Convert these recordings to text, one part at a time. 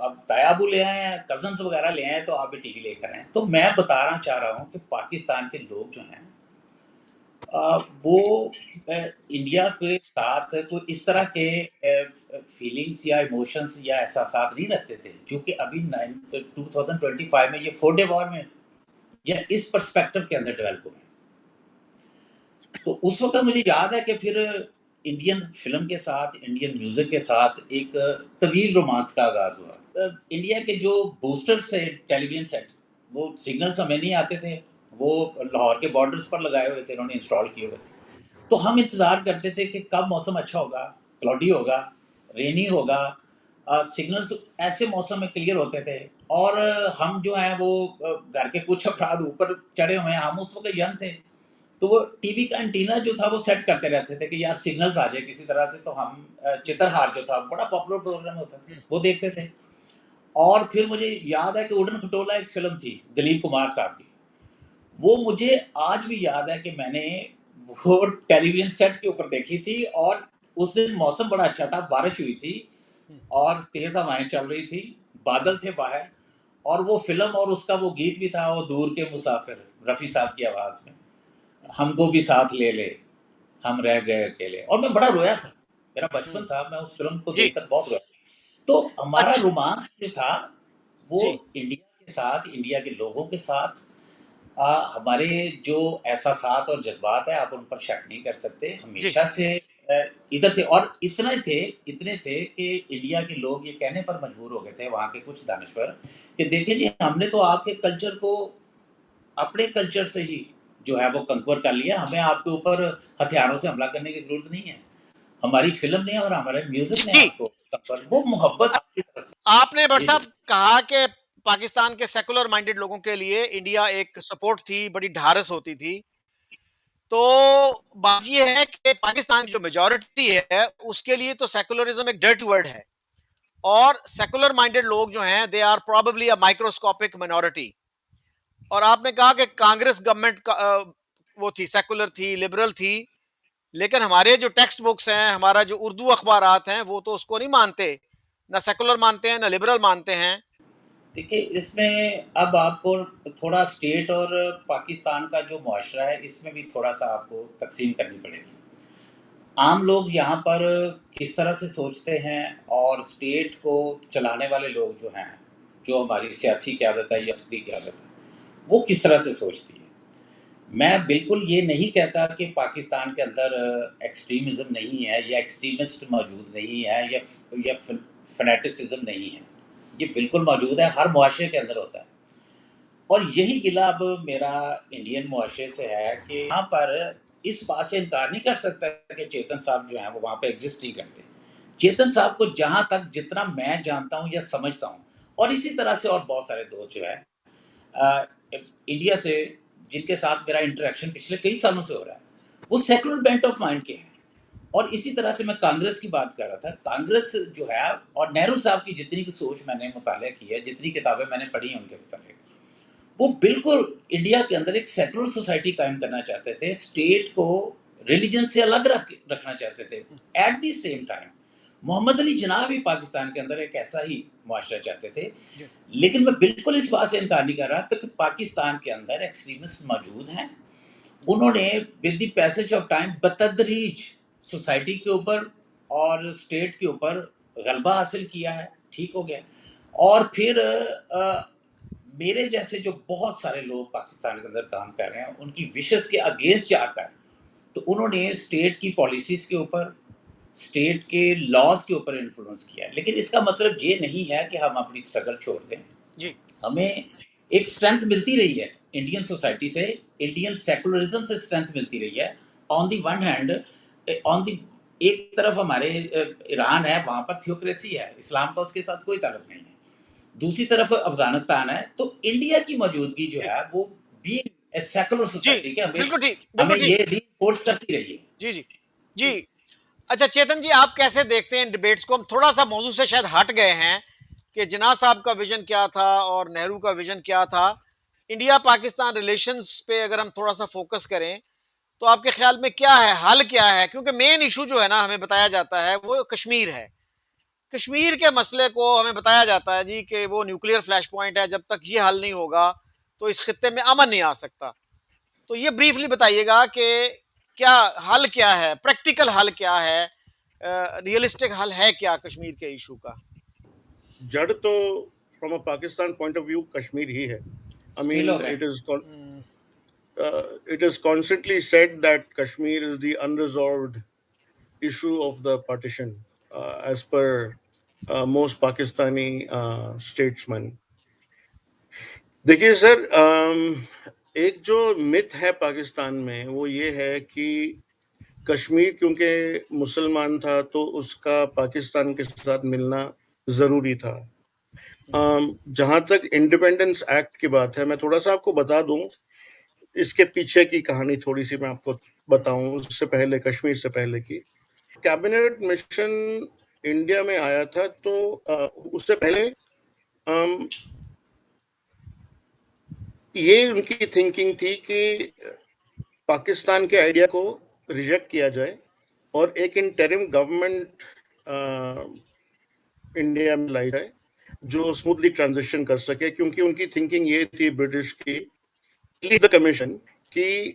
اب تایابو لے آئے ہیں، کزنس وغیرہ لے آئے تو آپ بھی ٹی وی لے کر آئیں. تو میں بتانا چاہ رہا ہوں کہ پاکستان کے لوگ جو ہیں وہ انڈیا کے ساتھ کوئی اس طرح کے فیلنگس یا ایموشنس یا احساسات نہیں رکھتے تھے جو کہ ابھی 2025 میں یہ 4 ڈے وار میں یا اس پرسپیکٹو کے اندر ڈیولپ ہوئے. تو اس وقت مجھے یاد ہے کہ پھر انڈین فلم کے ساتھ انڈین میوزک کے ساتھ ایک طویل رومانس کا آغاز ہوا. انڈیا کے جو بوسٹرز تھے ٹیلی ویژن سیٹ، وہ سگنلز ہمیں نہیں آتے تھے، وہ لاہور کے بارڈرز پر لگائے ہوئے تھے، انہوں نے انسٹال کیے ہوئے تھے. تو ہم انتظار کرتے تھے کہ کب موسم اچھا ہوگا، کلاؤڈی ہوگا، رینی ہوگا. سگنلز ایسے موسم میں کلیئر ہوتے تھے اور ہم جو ہیں وہ گھر کے کچھ افراد اوپر چڑھے ہوئے ہیں، ہم اس وقت ینگ تھے، تو وہ ٹی وی کا انٹینا جو تھا وہ سیٹ کرتے رہتے تھے کہ یار سگنلز آ جائے کسی طرح سے. تو ہم چترہار جو تھا بڑا پاپولر پروگرام ہوتا تھا، وہ دیکھتے تھے. اور پھر مجھے یاد ہے کہ اڈن کھٹولا ایک فلم تھی دلیپ کمار صاحب کی، وہ مجھے آج بھی یاد ہے کہ میں نے وہ ٹیلی ویژن سیٹ کے اوپر دیکھی تھی. اور اس دن موسم بڑا اچھا تھا، بارش ہوئی تھی اور تیز ہوائیں چل رہی تھی، بادل تھے باہر، اور وہ فلم اور اس کا وہ گیت بھی تھا، وہ دور کے مسافر، رفیع صاحب کی آواز میں، ہم کو بھی ساتھ لے لے ہم رہ گئے اکیلے. اور میں بڑا رویا تھا، میرا بچپن تھا، میں اس فلم کو جی دیکھ کر بہت رویا. تو ہمارا اچھا رومانس جو تھا وہ جی انڈیا کے ساتھ، انڈیا کے لوگوں کے ساتھ، ہمارے جو احساسات اور جذبات ہیں آپ ان پر شک نہیں کر سکتے جی ہمیشہ سے. ادھر سے اور اتنے تھے کہ انڈیا کے لوگ یہ کہنے پر مجبور ہو گئے تھے وہاں کے کچھ دانشور کہ دیکھیں جی ہم نے تو آپ کے کلچر کو اپنے کلچر سے ہی جو ہے وہ کنکور کر لیا، ہمیں آپ کے اوپر ہتھیاروں سے حملہ کرنے کی ضرورت نہیں ہے. ہماری فلم نے اور ہمارے میوزک نے جی. آپ کو کنکور، وہ محبت آپ کی طرف سے. آپ نے بٹ جی جی صاحب کہا کہ پاکستان کے سیکولر مائنڈڈ لوگوں کے لیے انڈیا ایک سپورٹ تھی، بڑی ڈھارس ہوتی تھی. تو بات یہ ہے کہ پاکستان کی جو میجورٹی ہے اس کے لیے تو سیکولرزم ایک ڈرٹ ورڈ ہے، اور سیکولر مائنڈڈ لوگ جو ہیں they are probably a microscopic minority. اور آپ نے کہا کہ کانگریس گورنمنٹ وہ تھی، سیکولر تھی، لبرل تھی، لیکن ہمارے جو ٹیکسٹ بکس ہیں، ہمارا جو اردو اخبارات ہیں، وہ تو اس کو نہیں مانتے، نہ سیکولر مانتے ہیں نہ لبرل مانتے ہیں. دیکھیے اس میں اب آپ کو تھوڑا اسٹیٹ اور پاکستان کا جو معاشرہ ہے اس میں بھی تھوڑا سا آپ کو تقسیم کرنی پڑے گی. عام لوگ یہاں پر کس طرح سے سوچتے ہیں اور اسٹیٹ کو چلانے والے لوگ جو ہیں، جو ہماری سیاسی قیادت ہے یا عسکری قیادت ہے، وہ کس طرح سے سوچتی ہے. میں بالکل یہ نہیں کہتا کہ پاکستان کے اندر ایکسٹریمزم نہیں ہے یا ایکسٹریمسٹ موجود نہیں ہے یا فنیٹسزم نہیں ہے. یہ بالکل موجود ہے، ہر معاشرے کے اندر ہوتا ہے. اور یہی گلہ اب میرا انڈین معاشرے سے ہے کہ یہاں پر اس بات سے انکار نہیں کر سکتا کہ چیتن صاحب جو ہیں وہ وہاں پہ ایگزسٹ نہیں کرتے. چیتن صاحب کو جہاں تک جتنا میں جانتا ہوں یا سمجھتا ہوں، اور اسی طرح سے اور بہت سارے دوست جو ہیں انڈیا سے جن کے ساتھ میرا انٹریکشن پچھلے کئی سالوں سے ہو رہا ہے، وہ سیکولر بینٹ آف مائنڈ کے ہیں. اور اسی طرح سے میں کانگریس کی بات کر رہا تھا، کانگریس جو ہے اور نہرو صاحب کی جتنی کی سوچ میں نے مطالعہ کی ہے، جتنی کتابیں میں نے پڑھی ہیں ان کے متعلق، وہ بالکل انڈیا کے اندر ایک سیکولر سوسائٹی قائم کرنا چاہتے تھے، اسٹیٹ کو ریلیجن سے الگ رکھنا چاہتے تھے. ایٹ دی سیم ٹائم محمد علی جناح بھی پاکستان کے اندر ایک ایسا ہی معاشرہ چاہتے تھے. لیکن میں بالکل اس بات سے انکار نہیں کر رہا کہ پاکستان کے اندر ایکسٹریمسٹ موجود ہیں. انہوں نے with the passage of time بتدریج سوسائٹی کے اوپر اور اسٹیٹ کے اوپر غلبہ حاصل کیا ہے، ٹھیک ہو گیا. اور پھر میرے جیسے جو بہت سارے لوگ پاکستان کے اندر کام کر رہے ہیں، ان کی وشز کے اگینسٹ جا کر تو انہوں نے اسٹیٹ کی پالیسیز کے اوپر، اسٹیٹ کے لاز کے اوپر انفلوئنس کیا ہے. لیکن اس کا مطلب یہ نہیں ہے کہ ہم اپنی اسٹرگل چھوڑ دیں. جی ہمیں ایک اسٹرینتھ ملتی رہی ہے انڈین سوسائٹی سے، انڈین سیکولرزم سے اسٹرینتھ ملتی رہی ہے. آن دی ون ہینڈ، آن دی ایک طرف ہمارے ایران ہے، وہاں پر تھیوکریسی ہے، اسلام کا اس کے ساتھ کوئی تعلق نہیں ہے. دوسری طرف افغانستان ہے. تو انڈیا کی موجودگی جو جی ہے وہ بھی سیکولر جی سوسائٹی کے بالکل ٹھیک، ہمیں بالکل ٹھیک. یہ ری فورس کرتی رہی ہے. جی جی جی. اچھا چیتن جی، آپ کیسے دیکھتے ہیں ان ڈبیٹس کو؟ ہم تھوڑا سا موضوع سے شاید ہٹ گئے ہیں کہ جناح صاحب کا ویژن کیا تھا اور نہرو کا ویژن کیا تھا. انڈیا پاکستان ریلیشنز پہ اگر ہم تھوڑا سا فوکس کریں تو آپ کے خیال میں کیا ہے، حل کیا ہے؟ کیونکہ مین ایشو جو ہے نا ہمیں بتایا جاتا ہے وہ کشمیر ہے. کشمیر کے مسئلے کو ہمیں بتایا جاتا ہے جی کہ وہ نیوکلیئر فلیش پوائنٹ ہے، جب تک یہ حل نہیں ہوگا تو اس خطے میں امن نہیں آ سکتا. تو یہ بریفلی بتائیے گا کہ کیا حل کیا ہے، پریکٹیکل حل کیا ہے، ریئلسٹک حل ہے کیا کشمیر کے ایشو کا؟ جڑ تو from a Pakistan point of view Kashmir ہی ہے. I mean, it is constantly said that Kashmir is the unresolved issue of the partition, as per most Pakistani statesmen. دیکھیے سر، ایک جو مت ہے پاکستان میں وہ یہ ہے کہ کشمیر کیونکہ مسلمان تھا تو اس کا پاکستان کے ساتھ ملنا ضروری تھا. جہاں تک انڈیپینڈنس ایکٹ کی بات ہے، میں تھوڑا سا آپ کو بتا دوں اس کے پیچھے کی کہانی، تھوڑی سی میں آپ کو بتاؤں اس سے پہلے، کشمیر سے پہلے کی. کیبنٹ مشن انڈیا میں آیا تھا تو اس سے پہلے یہ ان کی تھنکنگ تھی کہ پاکستان کے آئیڈیا کو ریجیکٹ کیا جائے اور ایک انٹرم گورنمنٹ انڈیا میں لائی جائے جو اسموتھلی ٹرانزیشن کر سکے، کیونکہ ان کی تھنکنگ یہ تھی برٹش کی دا کمیشن کی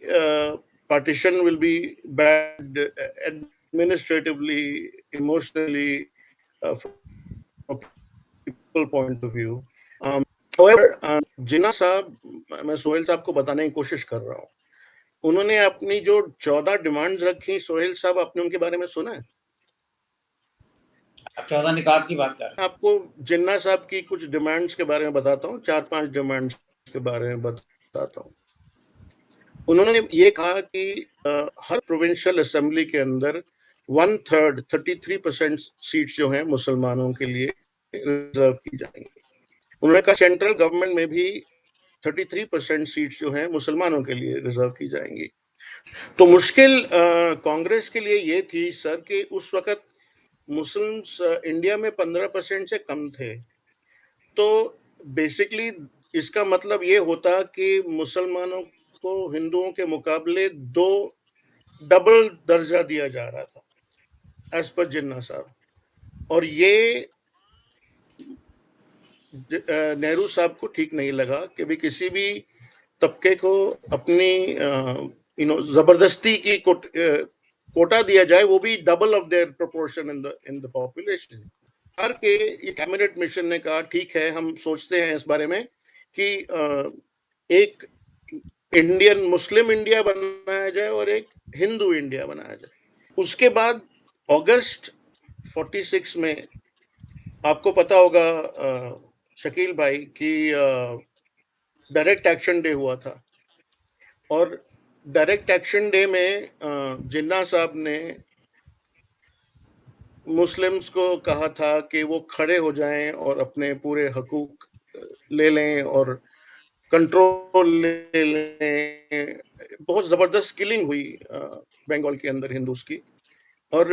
partition will be bad administratively, emotionally, people point of view. Jinnah صاحب، میں سہیل صاحب کو بتانے کی کوشش کر رہا ہوں، انہوں نے اپنی جو 14 ڈیمانڈز رکھی، سہیل صاحب آپ نے ان کے بارے میں سنا ہے؟ آپ 14 نکات کی بات کر رہے ہیں. آپ کو جناح صاحب کی کچھ ڈیمانڈز کے بارے میں بتاتا ہوں، 4-5 ڈیمانڈز کے بارے میں بتاتا ہوں. انہوں نے یہ کہا کہ ہر پروونشل اسمبلی کے اندر 1/3 33% سیٹس جو ہیں مسلمانوں کے لیے ریزرو کی جائیں گی. انہوں نے کہا سینٹرل گورنمنٹ میں بھی 33% سیٹس جو ہیں مسلمانوں کے لیے ریزرو کی جائیں گی. تو مشکل کانگریس کے لیے یہ تھی سر کہ اس وقت مسلمس انڈیا میں 15% سے کم تھے. تو بیسکلی اس کا مطلب یہ ہوتا کہ مسلمانوں کو ہندوؤں کے مقابلے ڈبل درجہ دیا جا رہا تھا ایز پر جناح صاحب. اور یہ نہرو صاحب کو ٹھیک نہیں لگا کہ بھی کسی بھی طبقے کو اپنی زبردستی کی کوٹا دیا جائے، وہ بھی double of their proportion in the population. کہ یہ کیبنٹ مشن نے کہا ٹھیک ہے، ہم سوچتے ہیں اس بارے میں کہ ایک انڈین مسلم انڈیا بنایا جائے اور ایک ہندو انڈیا بنایا جائے. اس کے بعد اگست 46 میں آپ کو پتا ہوگا شکیل بھائی کہ ڈائریکٹ ایکشن ڈے ہوا تھا، اور ڈائریکٹ ایکشن ڈے میں جناح صاحب نے مسلمز کو کہا تھا کہ وہ کھڑے ہو جائیں اور اپنے پورے حقوق لے لیں اور کنٹرول لے لیں. بہت زبردست کلنگ ہوئی بنگال کے اندر ہندوز کی، اور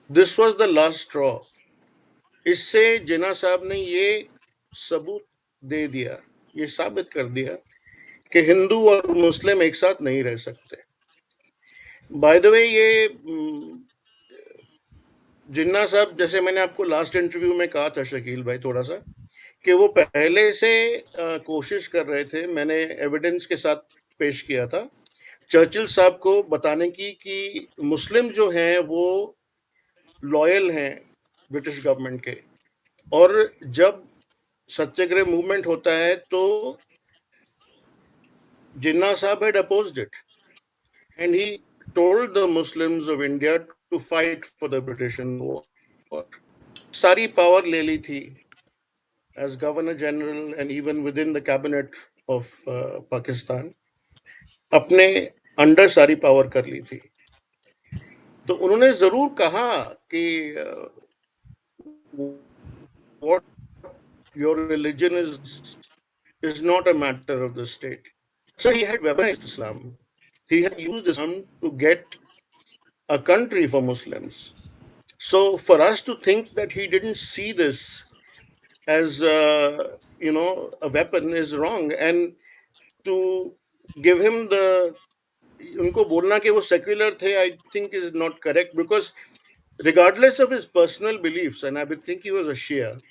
دس واز دا لاسٹ اسٹرا. اس سے جناح صاحب نے یہ ثبوت دے دیا، یہ ثابت کر دیا کہ ہندو اور مسلم ایک ساتھ نہیں رہ سکتے. بائی دا وے، یہ جناح صاحب، جیسے میں نے آپ کو لاسٹ انٹرویو میں کہا تھا شکیل بھائی تھوڑا سا، کہ وہ پہلے سے کوشش کر رہے تھے، میں نے ایویڈنس کے ساتھ پیش کیا تھا چرچل صاحب کو بتانے کی کہ مسلم جو ہیں وہ لائل ہیں برٹش گورنمنٹ کے، اور جب ستیہ گرہ موومنٹ ہوتا ہے تو جناح صاحب had opposed it and he told the Muslims of India to fight for the British in the war. ساری پاور لے لی تھی as Governor General and even within the cabinet of Pakistan، اپنے انڈر ساری پاور کر لی تھی. تو انہوں نے ضرور کہا کہ what your religion is not a matter of the state. So he had weaponized Islam. He had used Islam to get a country for Muslims. So for us to think that he didn't see this as a weapon is wrong. And to give him ان کو بولنا کہ وہ secular تھے، I think is not correct, because regardless of his personal beliefs, and I would think he was a Shia,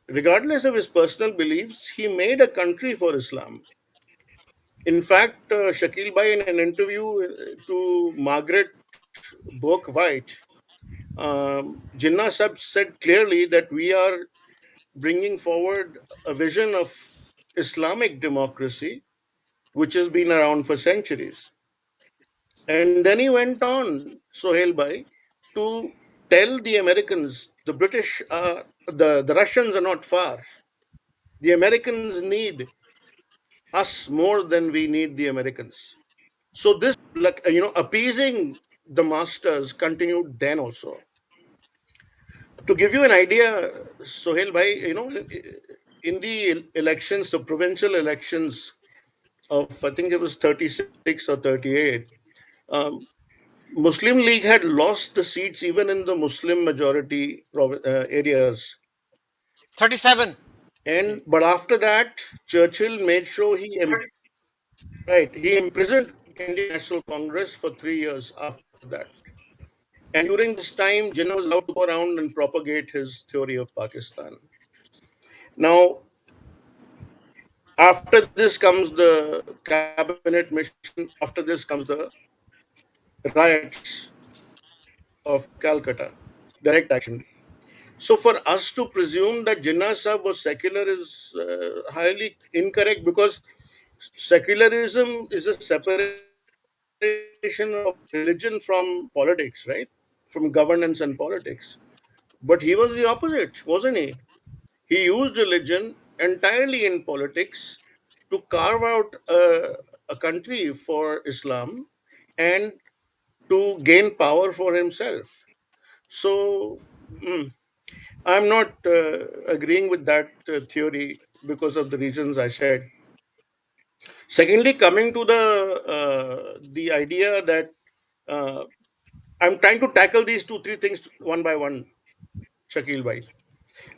regardless of his personal beliefs, he made a country for Islam. In fact, Shakil Bhai, in an interview to Margaret Bourke White, Jinnah Sab said clearly that we are bringing forward a vision of Islamic democracy, which has been around for centuries. And then he went on, Sohail Bhai, to tell the Americans, the British, the Russians are not far. The Americans need us more than we need the Americans. So this, like, appeasing the masters continued then also. To give you an idea, Sohail Bhai, in the elections, the provincial elections of, I think it was 36 or 38, um, Muslim League had lost the seats even in the Muslim majority areas. 37. And but after that, Churchill made sure he imprisoned Indian National Congress for 3 years after that. And during this time, Jinnah was allowed to go around and propagate his theory of Pakistan. Now, after this comes the cabinet mission. After this comes the riots of Calcutta, direct action. So for us to presume that Jinnah Sahib was secular is highly incorrect, because secularism is a separation of religion from politics, right? From governance and politics. But he was the opposite, wasn't he? He used religion entirely in politics to carve out a country for Islam and to gain power for himself. So, I'm not agreeing with that theory because of the reasons I said. Secondly, coming to the idea that uh, I'm trying to tackle these two, three things one by one, Shakil bhai.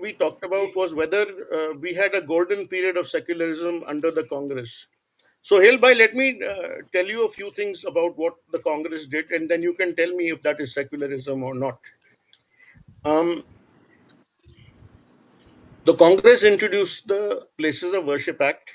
we talked about was whether we had a golden period of secularism under the Congress. So, Hail bhai, let me tell you a few things about what the Congress did, and then you can tell me if that is secularism or not. Um, the Congress introduced the Places of Worship Act.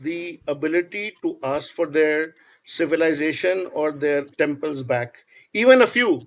The ability to ask for their civilization or their temples back. Even a few,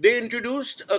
They introduced a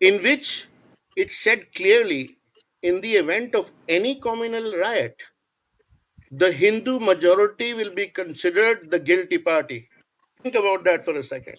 in which it said clearly, in the event of any communal riot, the Hindu majority will be considered the guilty party. Think about that for a second.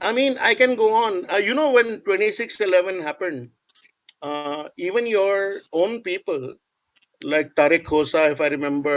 I mean, I can go on. When 26/11 happened, even your own people, like Tariq Khosa, if I remember,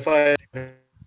FIR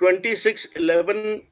26/11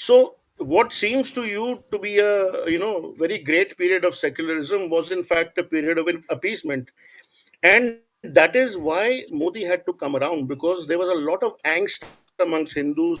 So what seems to you to be a very great period of secularism was in fact a period of appeasement, and that is why Modi had to come around, because there was a lot of angst amongst Hindus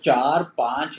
4-5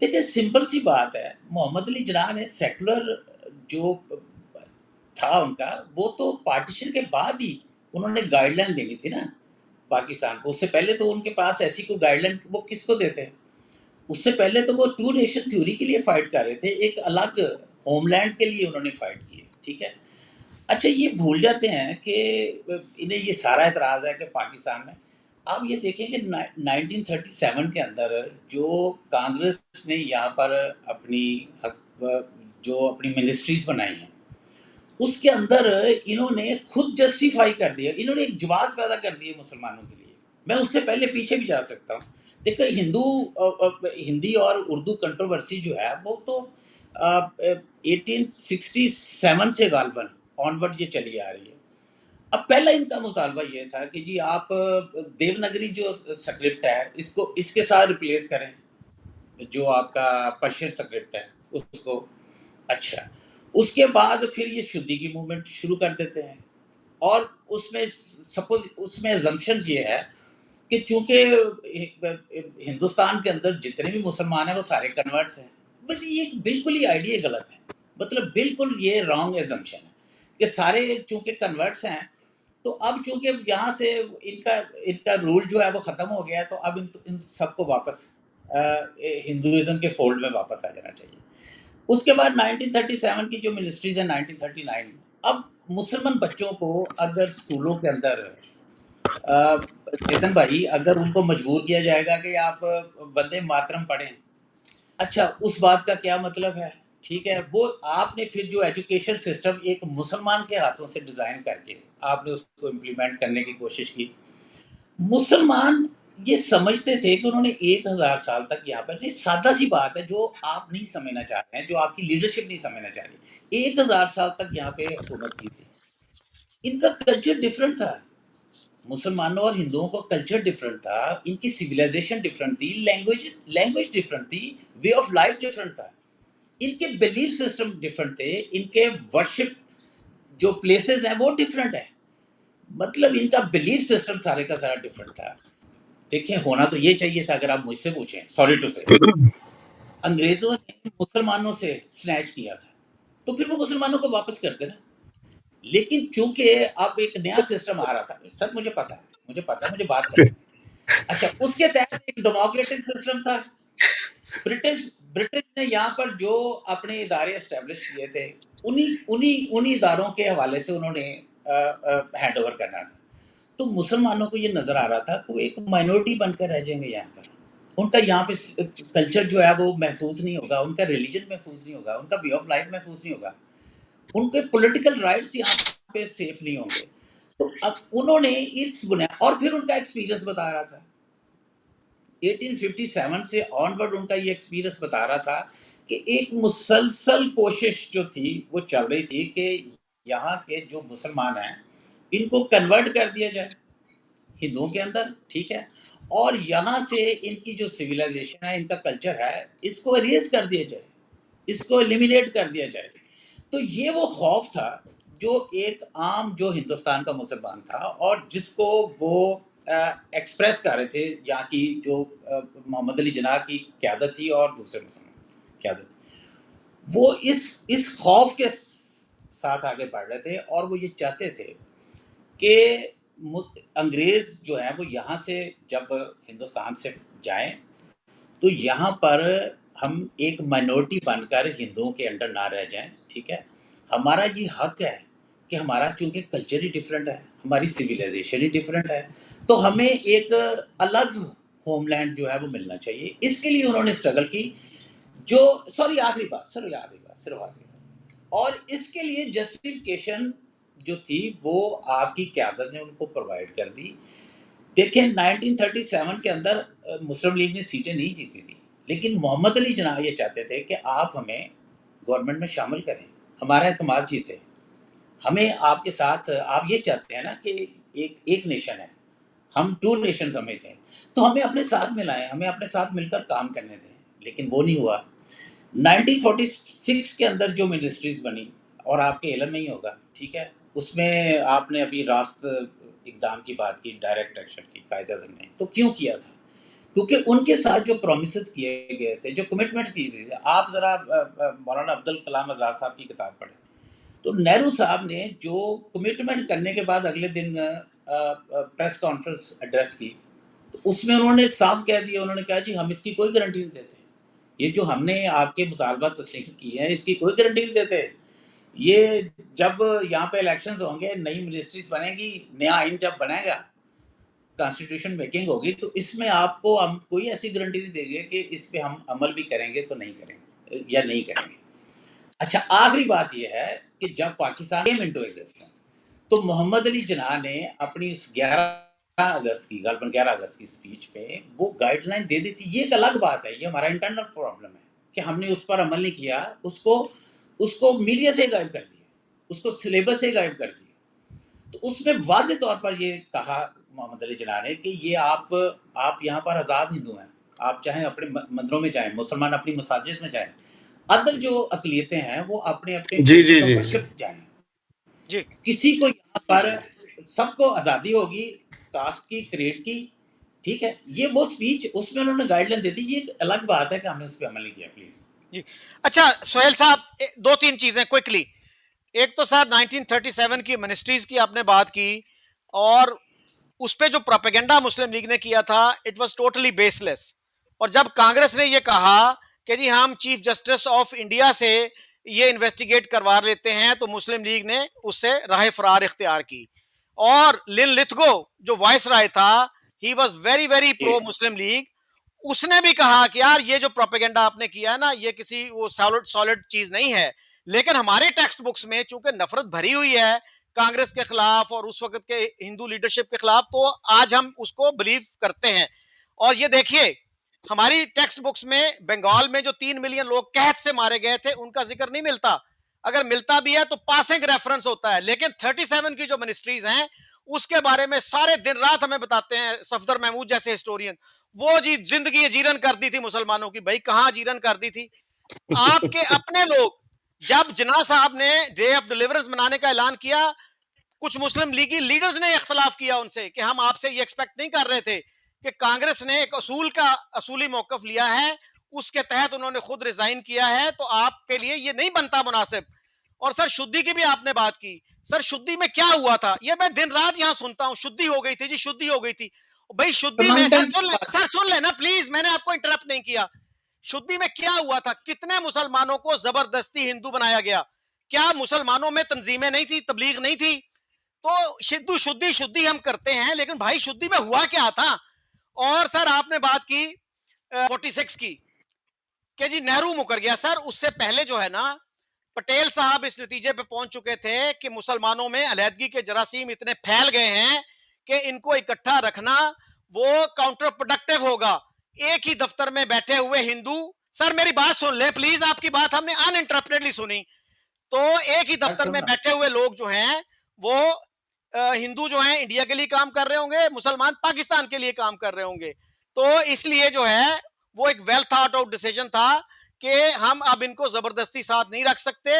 دیکھیں simple سی بات ہے، محمد علی جناح نے secular جو تھا ان کا، وہ تو partition کے بعد ہی انہوں نے گائیڈ لائن دینی تھی نا پاکستان کو. اس سے پہلے تو ان کے پاس ایسی کوئی گائیڈ لائن وہ کس کو دیتے ہیں؟ اس سے پہلے تو وہ ٹو نیشن تھیوری کے لیے فائٹ کر رہے تھے، ایک الگ ہوم لینڈ کے لیے انہوں نے فائٹ کی ہے. ٹھیک ہے. اچھا یہ بھول جاتے ہیں کہ انہیں یہ سارا اعتراض ہے کہ پاکستان میں، آپ یہ دیکھیں کہ 1937 کے اندر جو کانگریس نے یہاں پر اپنی جو اپنی منسٹریز بنائی ہیں، اس کے اندر انہوں نے خود جسٹیفائی کر دیا، انہوں نے ایک جواز پیدا کر دیے مسلمانوں کے لیے. میں اس سے پہلے پیچھے بھی جا سکتا ہوں. دیکھو ہندی اور اردو کنٹروورسی جو ہے وہ تو 1867 سے غالباً آنورڈ یہ چلی آ رہی ہے. اب پہلا ان کا مطالبہ یہ تھا کہ جی آپ دیونگری جو سکرپٹ ہے اس کے ساتھ ریپلیس کریں جو آپ کا پرشین سکرپٹ ہے اس کو. اچھا اس کے بعد پھر یہ شدی کی موومنٹ شروع کر دیتے ہیں، اور اس میں سپوز اس میں assumption یہ ہے کہ چونکہ ہندوستان کے اندر جتنے بھی مسلمان ہیں وہ سارے کنورٹس ہیں. بس یہ بالکل ہی آئیڈیا غلط ہے، مطلب بالکل یہ رانگ ایزمپشن ہے کہ سارے چونکہ کنورٹس ہیں تو اب چونکہ یہاں سے ان کا رول جو ہے وہ ختم ہو گیا ہے، تو اب ان سب کو واپس ہندوازم کے فولڈ میں واپس آ جانا چاہیے. اس کے بعد 1937 کی جو منسٹریز ہیں 1939 میں، اب مسلمان بچوں کو اگر اسکولوں کے اندر چیتن بھائی اگر ان کو مجبور کیا جائے گا کہ آپ وندے ماترم پڑھیں، اچھا اس بات کا کیا مطلب ہے؟ ٹھیک ہے، وہ آپ نے پھر جو ایجوکیشن سسٹم ایک مسلمان کے ہاتھوں سے ڈیزائن کر کے آپ نے اس کو امپلیمنٹ کرنے کی کوشش کی. مسلمان یہ سمجھتے تھے کہ انہوں نے 1000 سال تک یہاں پر، یہ سادہ سی بات ہے جو آپ نہیں سمجھنا چاہ رہے ہیں، جو آپ کی لیڈرشپ نہیں سمجھنا چاہ رہی. 1000 سال تک یہاں پہ حکومت کی تھی. ان کا کلچر ڈفرینٹ تھا، مسلمانوں اور ہندوؤں کا کلچر ڈفرینٹ تھا، ان کی سویلائزیشن ڈفرینٹ تھی، لینگویج ڈفرینٹ تھی، وے آف لائف ڈفرینٹ تھا، ان کے بلیف سسٹم ڈفرینٹ تھے، ان کے ورشپ جو پلیسز ہیں وہ ڈفرینٹ ہیں. مطلب ان کا بلیف سسٹم سارے کا سارا ڈفرینٹ تھا. دیکھیں ہونا تو یہ چاہیے تھا، اگر آپ مجھ سے پوچھیں، سوری ٹو سے، انگریزوں نے مسلمانوں سے سنیچ کیا تھا تو پھر وہ مسلمانوں کو واپس کرتے نا. لیکن چونکہ اب ایک نیا سسٹم آ رہا تھا، سب مجھے پتا ہے مجھے بات کرنی تھی. اچھا اس کے تحت ایک ڈیموکریٹک سسٹم تھا. برٹش نے یہاں پر جو اپنے ادارے اسٹیبلش کیے تھے انہی اداروں کے حوالے سے انہوں نے ہینڈ اوور کرنا تھا. تو مسلمانوں کو یہ نظر آ رہا تھا کہ وہ ایک مائنورٹی بن کر رہ جائیں گے یہاں پر، ان کا یہاں پہ کلچر جو ہے وہ محفوظ نہیں ہوگا، ان کا ریلیجن محفوظ نہیں ہوگا، ان کا وے آف لائف محفوظ نہیں ہوگا، ان کے پولیٹیکل رائٹس یہاں پہ سیف نہیں ہوں گے. تو اب انہوں نے اس بنیاد، اور پھر ان کا ایکسپیرینس بتا رہا تھا 1857 سے آنورڈ، ان کا یہ ایکسپیرینس بتا رہا تھا کہ ایک مسلسل کوشش جو تھی وہ چل رہی تھی کہ یہاں کے جو مسلمان ہیں ان کو کنورٹ کر دیا جائے ہندوؤں کے اندر. ٹھیک ہے، اور یہاں سے ان کی جو سویلائزیشن ہے، ان کا کلچر ہے، اس کو اریز کر دیا جائے، اس کو ایلیمینیٹ کر دیا جائے. تو یہ وہ خوف تھا جو ایک عام جو ہندوستان کا مسلمان تھا اور جس کو وہ ایکسپریس کر رہے تھے یہاں کی جو محمد علی جناح کی قیادت تھی اور دوسرے مسلمان قیادت تھی، وہ اس خوف کے ساتھ آگے بڑھ رہے تھے. اور وہ یہ چاہتے تھے کہ انگریز جو ہیں وہ یہاں سے جب ہندوستان سے جائیں تو یہاں پر ہم ایک مائنورٹی بن کر ہندوؤں کے انڈر نہ رہ جائیں. ٹھیک ہے، ہمارا یہ حق ہے کہ ہمارا چونکہ کلچر ہی ڈفرینٹ ہے، ہماری سویلائزیشن ہی ڈفرینٹ ہے، تو ہمیں ایک الگ ہوم لینڈ جو ہے وہ ملنا چاہیے. اس کے لیے انہوں نے اسٹرگل کی. جو آخری بات صرف آخری بات، اور اس کے لیے جسٹیفیکیشن جو تھی وہ آپ کی قیادت نے ان کو پرووائڈ کر دی. دیکھیں 1937 کے اندر مسلم لیگ نے سیٹیں نہیں جیتی تھی، لیکن محمد علی جناح یہ چاہتے تھے کہ آپ ہمیں گورنمنٹ میں شامل کریں، ہمارا اعتماد جیتے، ہمیں آپ کے ساتھ، آپ یہ چاہتے ہیں نا کہ ایک نیشن ہے، ہم ٹو نیشن سمجھتے ہیں، تو ہمیں اپنے ساتھ ملائیں، ہمیں اپنے ساتھ مل کر کام کرنے دیں. لیکن وہ نہیں ہوا. 1946 کے اندر جو منسٹریز بنی، اور آپ کے علم میں ہی ہوگا، ٹھیک ہے، اس میں آپ نے ابھی راست اقدام کی بات کی، ڈائریکٹ ایکشن کی، قائد اعظم نے تو کیوں کیا تھا؟ کیونکہ ان کے ساتھ جو پرومسز کیے گئے تھے، جو کمٹمنٹ کی گئی تھی، آپ ذرا مولانا عبدالکلام آزاد صاحب کی کتاب پڑھیں، تو نہرو صاحب نے جو کمٹمنٹ کرنے کے بعد اگلے دن پریس کانفرنس ایڈریس کی، تو اس میں انہوں نے صاف کہہ دیا، انہوں نے کہا جی ہم اس کی کوئی گارنٹی نہیں دیتے، یہ جو ہم نے آپ کے مطالبات تسلیم کیے ہیں اس کی کوئی گارنٹی نہیں دیتے، یہ جب یہاں پہ الیکشنز ہوں گے، نئی منسٹریز بنے گی، نیا آئین جب بنے گا، کانسٹیٹیوشن میکنگ ہوگی، تو اس میں آپ کو ہم کوئی ایسی گارنٹی نہیں دیں گے کہ اس پہ ہم عمل بھی کریں گے تو نہیں کریں گے یا نہیں کریں گے۔ اچھا، آخری بات یہ ہے کہ جب پاکستان came into existence تو محمد علی جناح نے اپنی اس 11 اگست کی، غالباً 11 اگست کی سپیچ پہ وہ گائیڈ لائن دے دی تھی۔ یہ ایک الگ بات ہے، یہ ہمارا انٹرنل پرابلم ہے کہ ہم نے اس پر عمل نہیں کیا، اس کو میڈیا سے غائب کر دیا، اس کو سلیبس سے غائب کر دیا۔ تو اس میں واضح طور پر یہ کہا محمد علی جناح نے کہ یہ آپ یہاں پر آزاد ہندو ہیں، آپ چاہیں اپنے مندروں میں جائیں، مسلمان اپنی مساجد میں جائیں، ادر جو اقلیتیں ہیں وہ اپنے اپنے جی پلیسز جی آف جی ورشپ جائیں، جی کسی کو یہاں پر سب کو آزادی ہوگی کاسٹ کی، کریڈ کی، ٹھیک ہے۔ یہ وہ سپیچ اس میں انہوں نے گائیڈ لائن دے دی، یہ ایک الگ بات ہے کہ ہم نے اس پہ عمل نہیں کیا۔ پلیز جی اچھا سہیل صاحب، دو تین چیزیں کوئکلی۔ ایک تو سر 1937 کی منسٹریز کی آپ نے بات کی، اور اس پہ جو پروپیگنڈا مسلم لیگ نے کیا تھا اٹ واز ٹوٹلی بیس لیس، اور جب کانگریس نے یہ کہا کہ جی ہم چیف جسٹس آف انڈیا سے یہ انویسٹیگیٹ کروا لیتے ہیں، تو مسلم لیگ نے اس سے راہ فرار اختیار کی، اور لن لتھگو جو وائس رائے تھا he was very very pro Muslim League, اس نے بھی کہا کہ یار یہ جو پروپیگنڈا آپ نے کیا ہے نا، یہ کسی وہ سالڈ چیز نہیں ہے، لیکن ہمارے ٹیکسٹ بکس میں چونکہ نفرت بھری ہوئی ہے کانگریس کے خلاف اور اس وقت کے ہندو لیڈرشپ کے خلاف، تو آج ہم اس کو بلیو کرتے ہیں۔ اور یہ دیکھیے ہماری ٹیکسٹ بکس میں بنگال میں جو 3 ملین لوگ قحط سے مارے گئے تھے ان کا ذکر نہیں ملتا، اگر ملتا بھی ہے تو پاسنگ ریفرنس ہوتا ہے، لیکن 37 کی جو منسٹریز ہیں اس کے بارے میں سارے دن رات ہمیں بتاتے ہیں صفدر محمود جیسے ہسٹورین، وہ جی زندگی اجیرن کر دی تھی مسلمانوں کی۔ بھائی کہاں اجیرن کر دی تھی؟ آپ کے اپنے لوگ جب جناح صاحب نے ڈے آف ڈیلیورنس منانے کا اعلان کیا، کچھ مسلم لیگی لیڈرز نے اختلاف کیا ان سے کہ ہم آپ سے یہ ایکسپیکٹ نہیں کر رہے تھے کہ کانگریس نے ایک اصولی موقف لیا ہے، اس کے تحت انہوں نے خود ریزائن کیا ہے، تو آپ کے لیے یہ نہیں بنتا مناسب۔ اور سر شدی کی بھی آپ نے بات کی، سر شدی میں کیا ہوا تھا؟ یہ میں دن رات یہاں سنتا ہوں، شدی ہو گئی تھی جی، شدی ہو گئی تھی۔ بھائی شدی میں سر سن لینا پلیز، میں نے آپ کو انٹرپٹ نہیں کیا۔ شدی میں کیا ہوا تھا؟ کتنے مسلمانوں کو زبردستی ہندو بنایا گیا؟ کیا مسلمانوں میں تنظیمیں نہیں تھی، تبلیغ نہیں تھی؟ تو شدی ہم کرتے ہیں، لیکن بھائی شدی میں ہوا کیا تھا؟ اور سر آپ نے بات کی 46 کی کہ جی نہرو مکر گیا، سر اس سے پہلے جو ہے نا پٹیل صاحب اس نتیجے پہ پہنچ چکے تھے کہ مسلمانوں میں علیحدگی کے جراثیم اتنے پھیل گئے ہیں کہ ان کو اکٹھا رکھنا وہ کاؤنٹر پروڈکٹیو ہوگا۔ ایک ہی دفتر میں بیٹھے ہوئے ہندو، سر میری بات سن لیں پلیز، آپ کی بات ہم نے ان انٹرپٹیڈلی سنی، تو ایک ہی دفتر میں بیٹھے ہوئے لوگ جو ہیں وہ ہندو جو ہیں انڈیا کے لیے کام کر رہے ہوں گے، مسلمان پاکستان کے لیے کام کر رہے ہوں گے، تو اس لیے جو ہے وہ ایک ویل تھاٹ آؤٹ ڈیسیجن تھا کہ ہم اب ان کو زبردستی ساتھ نہیں رکھ سکتے،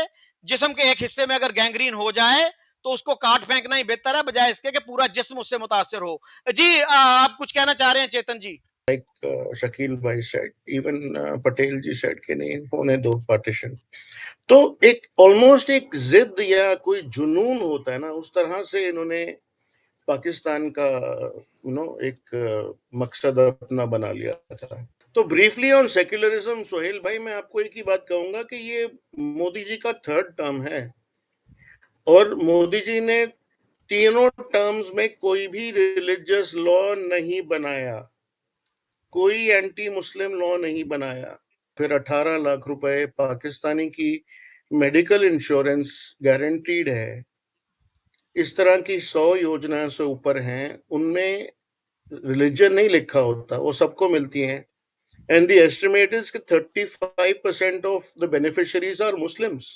جسم کے ایک حصے میں اگر گینگرین ہو جائے تو اس کو کاٹ پھینکنا ہی بہتر ہے بجائے اس کے کہ پورا جسم اس سے متاثر ہو۔ جی آپ کچھ کہنا چاہ رہے ہیں چیتن جی؟ like Shakil bhai said, even Patel ji said کہ نہیں ہونے دو پارٹیشن، تو ایک آلموسٹ ایک ضد یا کوئی جنون ہوتا ہے نا، اس طرح سے انہوں نے پاکستان کا ایک مقصد اپنا بنا لیا تھا۔ تو بریفلی آن سیکولرزم سہیل بھائی میں آپ کو ایک ہی بات کہوں گا کہ یہ مودی جی کا 3rd ٹرم ہے، اور مودی جی نے تینوں ٹرمز میں کوئی بھی ریلیجس لا نہیں بنایا، کوئی اینٹی مسلم لا نہیں بنایا۔ پھر 18 لاکھ روپے پاکستانی کی میڈیکل انشورنس گارنٹیڈ ہے، اس طرح کی 100 یوجنا سے اوپر ہیں، ان میں ریلیجن نہیں لکھا ہوتا، وہ سب کو ملتی ہیں۔ اینڈ دی ایسٹیمیٹ از کہ 35% of the beneficiaries are Muslims.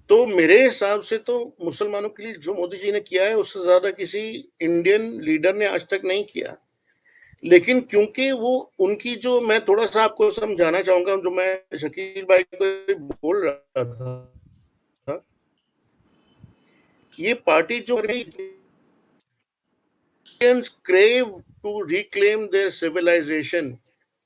تو میرے حساب سے تو مسلمانوں کے لیے جو مودی جی نے کیا ہے اس سے زیادہ کسی انڈین لیڈر نے آج تک نہیں کیا، لیکن کیونکہ وہ ان کی جو، میں تھوڑا سا آپ کو سمجھانا چاہوں گا جو میں شکیل بھائی کو بول رہا تھا، یہ پارٹی جو Indians crave to reclaim their civilization,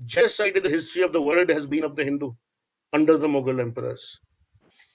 genocide in the history of the world has been of the Hindu under the Mughal emperors.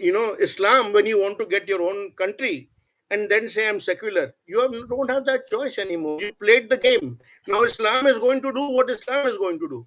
Islam when you want to get your own country and then say I'm secular. You don't have that choice anymore. You played the game. Now Islam is going to do what Islam is going to do.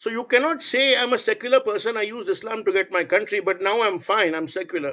So you cannot say I'm a secular person, I used Islam to get my country, but now I'm fine, I'm secular.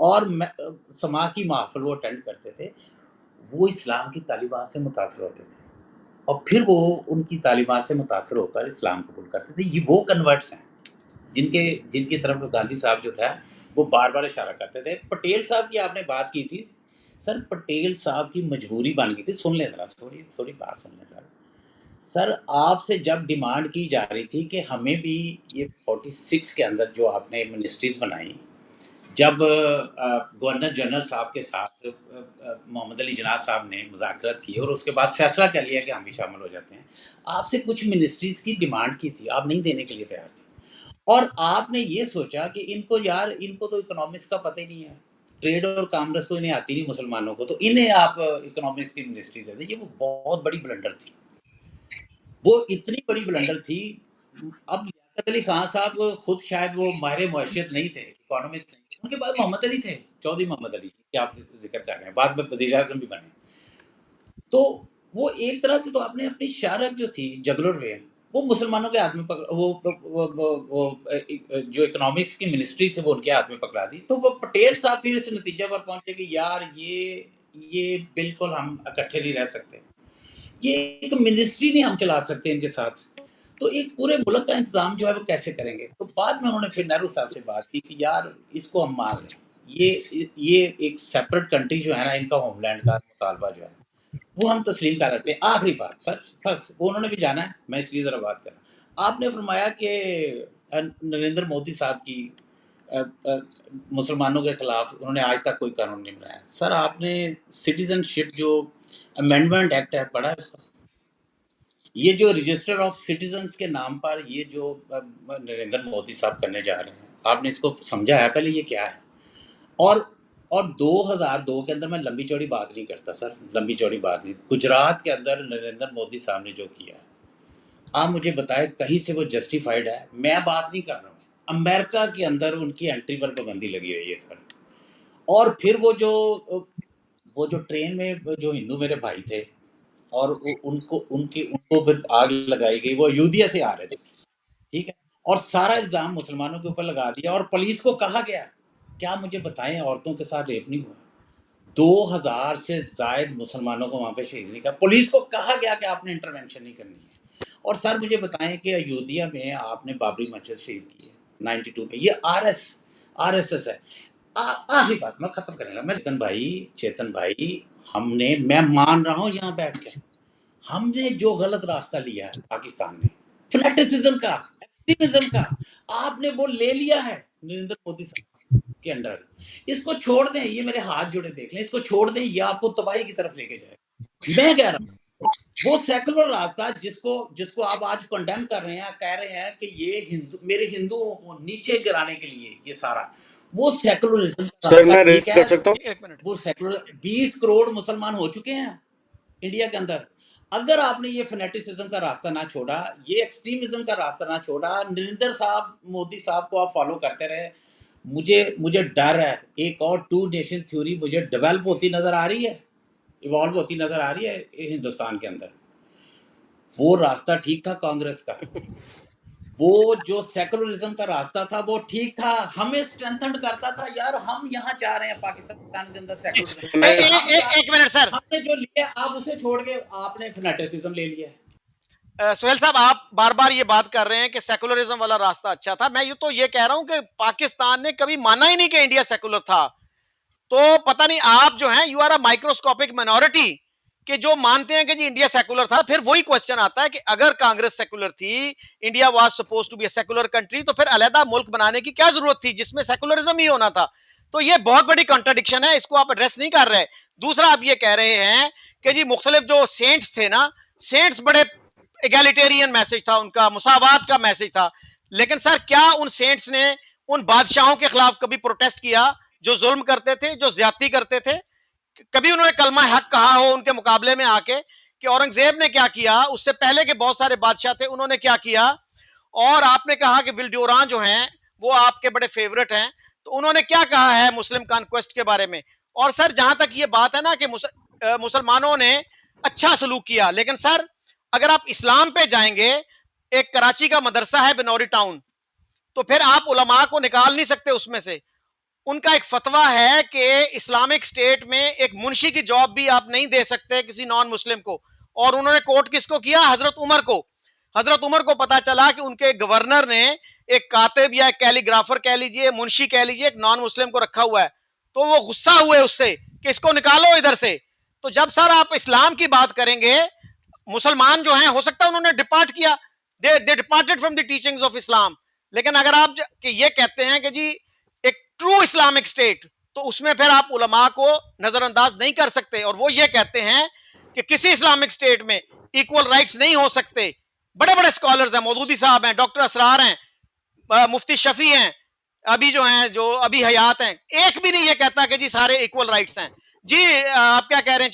اور سما کی محفل وہ attend کرتے تھے، وہ اسلام کی تعلیمات سے متاثر ہوتے تھے اور پھر وہ ان کی تعلیمات سے متاثر ہو کر اسلام قبول کرتے تھے. یہ وہ کنورٹس ہیں جن کی طرف گاندھی صاحب جو تھا وہ بار بار اشارہ کرتے تھے. پٹیل صاحب کی آپ نے بات کی تھی سر، پٹیل صاحب کی مجبوری بن گئی تھی. سن لیں ذرا، تھوڑی بات سن لیں سر. آپ سے جب ڈیمانڈ کی جا رہی تھی کہ ہمیں بھی یہ 46 کے اندر جو آپ نے منسٹریز بنائی، جب گورنر جنرل صاحب کے ساتھ محمد علی جناح صاحب نے مذاکرات کی اور اس کے بعد فیصلہ کر لیا کہ ہم بھی شامل ہو جاتے ہیں، آپ سے کچھ منسٹریز کی ڈیمانڈ کی تھی، آپ نہیں دینے کے لیے تیار تھے. اور آپ نے یہ سوچا کہ ان کو تو اکنامکس کا پتہ ہی نہیں ہے، ٹریڈ اور کامرس تو انہیں آتی نہیں مسلمانوں کو، تو انہیں آپ اکنامکس کی منسٹری دے دیں. یہ وہ بہت بڑی بلنڈر تھی، وہ اتنی بڑی بلنڈر تھی. اب لیاقت علی خان صاحب خود شاید وہ ماہر معیشت نہیں تھے، اکانومسٹ نہیں تھے، ان کے بعد محمد علی تھے، چودھری محمد علی کہ آپ ذکر کر رہے ہیں، بعد میں وزیر اعظم بھی بنے. تو وہ ایک طرح سے تو آپ نے اپنی شارت جو تھی جگلر وے وہ مسلمانوں کے ہاتھ میں وہ جو اکنامکس کی منسٹری تھی وہ ان کے ہاتھ میں پکڑا دی. تو وہ پٹیل صاحب بھی اس نتیجے پر پہنچے کہ یار یہ بالکل ہم اکٹھے نہیں رہ سکتے، یہ ایک منسٹری نہیں ہم چلا سکتے ان کے ساتھ، تو ایک پورے ملک کا انتظام جو ہے وہ کیسے کریں گے. تو بعد میں انہوں نے پھر نہرو صاحب سے بات کی کہ یار اس کو ہم مان لیں، یہ ایک سیپریٹ کنٹری جو ہے نا، ان کا ہوم لینڈ کا مطالبہ جو ہے وہ ہم تسلیم کر لیتے ہیں. آخری بات فرض وہ انہوں نے بھی جانا ہے، میں اس لیے ذرا بات کر رہا ہوں. آپ نے فرمایا کہ نریندر مودی صاحب کی مسلمانوں کے خلاف انہوں نے آج تک کوئی قانون نہیں بنایا. سر آپ نے سٹیزن شپ جو امینڈمنٹ ایکٹ ہے پڑھا ہے اس کا؟ یہ جو رجسٹر آف سٹیزنز کے نام پر یہ جو نریندر مودی صاحب کرنے جا رہے ہیں، آپ نے اس کو سمجھا ہے پہلے یہ کیا ہے؟ اور 2002 کے اندر میں لمبی چوڑی بات نہیں کرتا سر، لمبی چوڑی بات نہیں، گجرات کے اندر نریندر مودی صاحب نے جو کیا ہے، آپ مجھے بتائیں کہیں سے وہ جسٹیفائڈ ہے؟ میں بات نہیں کر رہا ہوں، امریکہ کے اندر ان کی انٹری پر پابندی لگی ہوئی ہے سر. اور پھر وہ جو ٹرین میں جو ہندو میرے بھائی تھے اور ان کو پھر آگ لگائی گئی، وہ ایودھیا سے آ رہے تھے، ٹھیک ہے، اور سارا الزام مسلمانوں کے اوپر لگا دیا اور پولیس کو کہا گیا، کیا مجھے بتائیں عورتوں کے ساتھ ریپ نہیں ہوا؟ 2000 سے زائد مسلمانوں کو وہاں پہ شہید نہیں کیا، پولیس کو کہا گیا کہ آپ نے انٹرونشن نہیں کرنی ہے. اور سر مجھے بتائیں کہ ایودھیا میں آپ نے بابری مسجد شہید کی ہے 92 میں، یہ آر ایس ایس ہے. آخری بات میں ختم کرنے لگا. میں چیتن بھائی میں مان رہا ہوں یہاں بیٹھ کے، ہم نے جو غلط راستہ لیا ہے پاکستان میں، فنیٹسزم کا، ایکسٹریمزم کا، آپ نے وہ لے لیا ہے نریندر مودی صاحب کے انڈر. اس کو چھوڑ دیں، یہ میرے ہاتھ جوڑے دیکھ لیں، اس کو چھوڑ دیں، یہ آپ کو تباہی کی طرف لے کے جائے. میں کہہ رہا ہوں وہ سیکولر راستہ جس کو آپ آج کنڈیم کر رہے ہیں، کہہ رہے ہیں کہ یہ میرے ہندوؤں کو نیچے گرانے کے لیے یہ سارا، وہ سیکولرزم کا سر راستہ میں ٹھیک ریٹ ہے. کر سکتا ہوں؟ ایک منٹ. وہ سیکولر 20 کروڑ مسلمان ہو چکے ہیں انڈیا کے اندر. اگر آپ نے یہ فنیٹسزم کا راستہ نہ چھوڑا، یہ ایکسٹریمزم کا راستہ نہ چھوڑا، نریندر صاحب مودی صاحب کو آپ فالو کرتے رہے، مجھے ڈر ہے ایک اور 2 نیشن تھیوری مجھے ڈیولپ ہوتی نظر آ رہی ہے، ایوالو ہوتی نظر آ رہی ہے ہندوستان کے اندر. وہ راستہ ٹھیک تھا کانگریس کا، وہ جو سیکولرزم کا راستہ تھا وہ ٹھیک تھا، ہمیں اسٹرینتھنڈ کرتا تھا. یار ہم یہاں چاہ رہے ہیں پاکستان کے اندر سیکولرزم، ایک منٹ سر. ہم نے جو لیا آپ اسے چھوڑ کے آپ نے فنیٹسزم لے لیا. سہیل صاحب آپ بار بار یہ بات کر رہے ہیں کہ سیکولرزم والا راستہ اچھا تھا. میں یہ کہہ رہا ہوں کہ پاکستان نے کبھی مانا ہی نہیں کہ انڈیا سیکولر تھا. تو پتہ نہیں آپ جو ہیں you are a microscopic minority کہ جو مانتے ہیں کہ جی انڈیا سیکولر تھا. پھر وہی کوسچن آتا ہے کہ اگر کانگریس سیکولر تھی، India was supposed to be a secular country, تو پھر علیحدہ ملک بنانے کی کیا ضرورت تھی جس میں سیکولرزم ہی ہونا تھا؟ تو یہ بہت بڑی کنٹراڈکشن ہے، اس کو آپ ایڈریس نہیں کر رہے. دوسرا آپ یہ کہہ رہے ہیں کہ جی مختلف جو سینٹس تھے نا، سینٹس بڑے ایگالیٹیرین میسج تھا ان کا، مساوات کا میسج تھا. لیکن سر کیا ان سینٹس نے ان بادشاہوں کے خلاف کبھی پروٹیسٹ کیا جو ظلم کرتے تھے، جو زیادتی کرتے تھے؟ کبھی انہوں نے کلمہ حق کہا ہو ان کے مقابلے میں آ کے کہ اورنگزیب نے کیا کیا، اس سے پہلے کے بہت سارے بادشاہ تھے انہوں نے کیا کیا؟ اور آپ نے کہا کہ ولڈیوران جو ہیں وہ آپ کے بڑے فیورٹ ہیں، تو انہوں نے کیا کہا ہے مسلم کانکویسٹ کے بارے میں؟ اور سر جہاں تک یہ بات ہے نا کہ مسلمانوں نے اچھا سلوک کیا، لیکن سر اگر آپ اسلام پہ جائیں گے، ایک کراچی کا مدرسہ ہے بنوری ٹاؤن، تو پھر آپ علماء کو نکال نہیں سکتے اس میں سے. ان کا ایک فتویٰ ہے کہ اسلامک اسٹیٹ میں ایک منشی کی جاب بھی آپ نہیں دے سکتے کسی نان مسلم کو. اور انہوں نے کوٹ کس کو کیا؟ حضرت عمر کو. حضرت عمر کو پتا چلا کہ ان کے گورنر نے ایک کاتب یا ایک کیلیگرافر کہہ لیجئے، منشی کہہ لیجئے، ایک نان مسلم کو رکھا ہوا ہے. تو وہ غصہ ہوئے اس سے کہ اس کو نکالو ادھر سے. تو جب سر آپ اسلام کی بات کریں گے، مسلمان جو ہیں ہو سکتا ہے انہوں نے ڈپارٹ کیا، they departed from the teachings of Islam. لیکن اگر آپ کہ یہ کہتے ہیں کہ جی ایک ٹرو اسلامک اسٹیٹ، تو اس میں پھر آپ علماء کو نظر انداز نہیں کر سکتے. اور وہ یہ کہتے ہیں کہ کسی اسلامک اسٹیٹ میں ایکول رائٹس نہیں ہو سکتے. بڑے بڑے اسکالرز ہیں، مودودی صاحب ہیں، ڈاکٹر اسرار ہیں، مفتی شفیع ہیں، ابھی جو ہیں جو ابھی حیات ہیں، ایک بھی نہیں یہ کہتا کہ جی سارے ایکول رائٹس ہیں. جی آپ کیا کہہ رہے ہیں؟